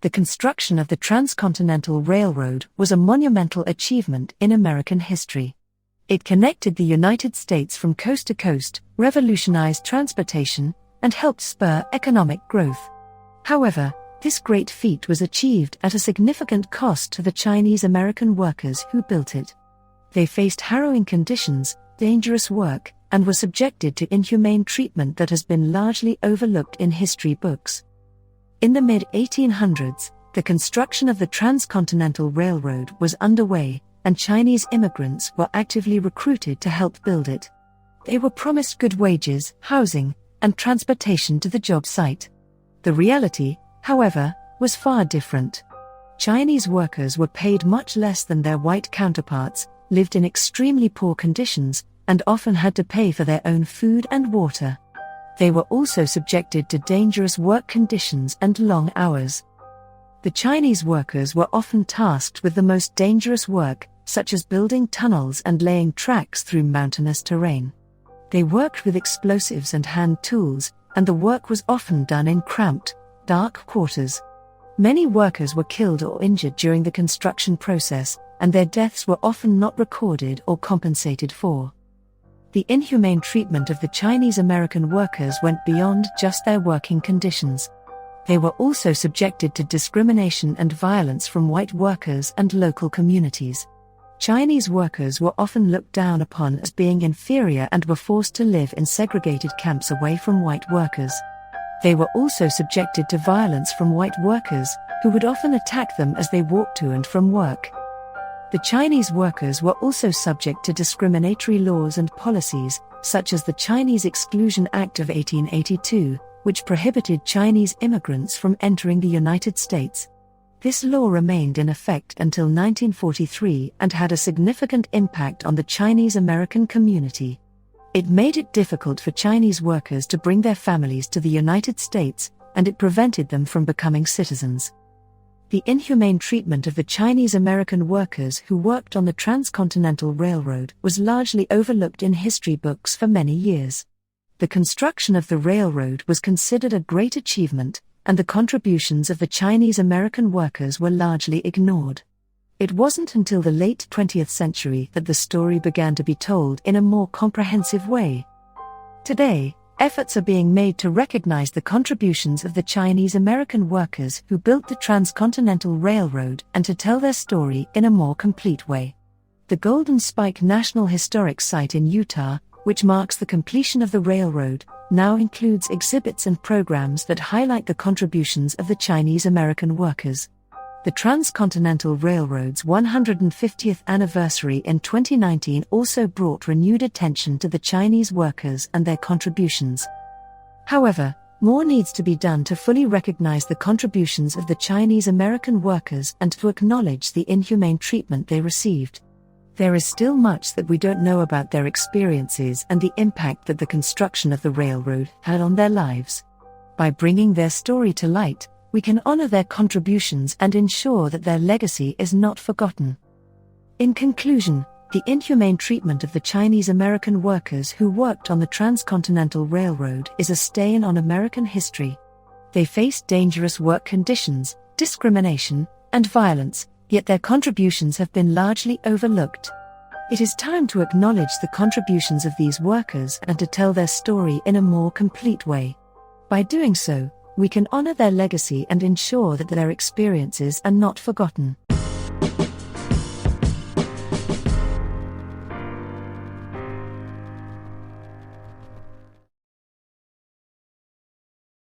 The construction of the Transcontinental Railroad was a monumental achievement in American history. It connected the United States from coast to coast, revolutionized transportation, and helped spur economic growth. However, this great feat was achieved at a significant cost to the Chinese-American workers who built it. They faced harrowing conditions, dangerous work, and were subjected to inhumane treatment that has been largely overlooked in history books. In the mid-1800s, the construction of the Transcontinental Railroad was underway, and Chinese immigrants were actively recruited to help build it. They were promised good wages, housing, and transportation to the job site. The reality, however, was far different. Chinese workers were paid much less than their white counterparts, lived in extremely poor conditions, and often had to pay for their own food and water. They were also subjected to dangerous work conditions and long hours. The Chinese workers were often tasked with the most dangerous work, such as building tunnels and laying tracks through mountainous terrain. They worked with explosives and hand tools, and the work was often done in cramped, dark quarters. Many workers were killed or injured during the construction process, and their deaths were often not recorded or compensated for. The inhumane treatment of the Chinese-American workers went beyond just their working conditions. They were also subjected to discrimination and violence from white workers and local communities. Chinese workers were often looked down upon as being inferior and were forced to live in segregated camps away from white workers. They were also subjected to violence from white workers, who would often attack them as they walked to and from work. The Chinese workers were also subject to discriminatory laws and policies, such as the Chinese Exclusion Act of 1882, which prohibited Chinese immigrants from entering the United States. This law remained in effect until 1943 and had a significant impact on the Chinese-American community. It made it difficult for Chinese workers to bring their families to the United States, and it prevented them from becoming citizens. The inhumane treatment of the Chinese-American workers who worked on the Transcontinental Railroad was largely overlooked in history books for many years. The construction of the railroad was considered a great achievement, and the contributions of the Chinese-American workers were largely ignored. It wasn't until the late 20th century that the story began to be told in a more comprehensive way. Today, efforts are being made to recognize the contributions of the Chinese-American workers who built the Transcontinental Railroad and to tell their story in a more complete way. The Golden Spike National Historic Site in Utah, which marks the completion of the railroad, now includes exhibits and programs that highlight the contributions of the Chinese-American workers. The Transcontinental Railroad's 150th anniversary in 2019 also brought renewed attention to the Chinese workers and their contributions. However, more needs to be done to fully recognize the contributions of the Chinese-American workers and to acknowledge the inhumane treatment they received. There is still much that we don't know about their experiences and the impact that the construction of the railroad had on their lives. By bringing their story to light, we can honor their contributions and ensure that their legacy is not forgotten. In conclusion, the inhumane treatment of the Chinese-American workers who worked on the Transcontinental Railroad is a stain on American history. They faced dangerous work conditions, discrimination, and violence, yet their contributions have been largely overlooked. It is time to acknowledge the contributions of these workers and to tell their story in a more complete way. By doing so, we can honor their legacy and ensure that their experiences are not forgotten.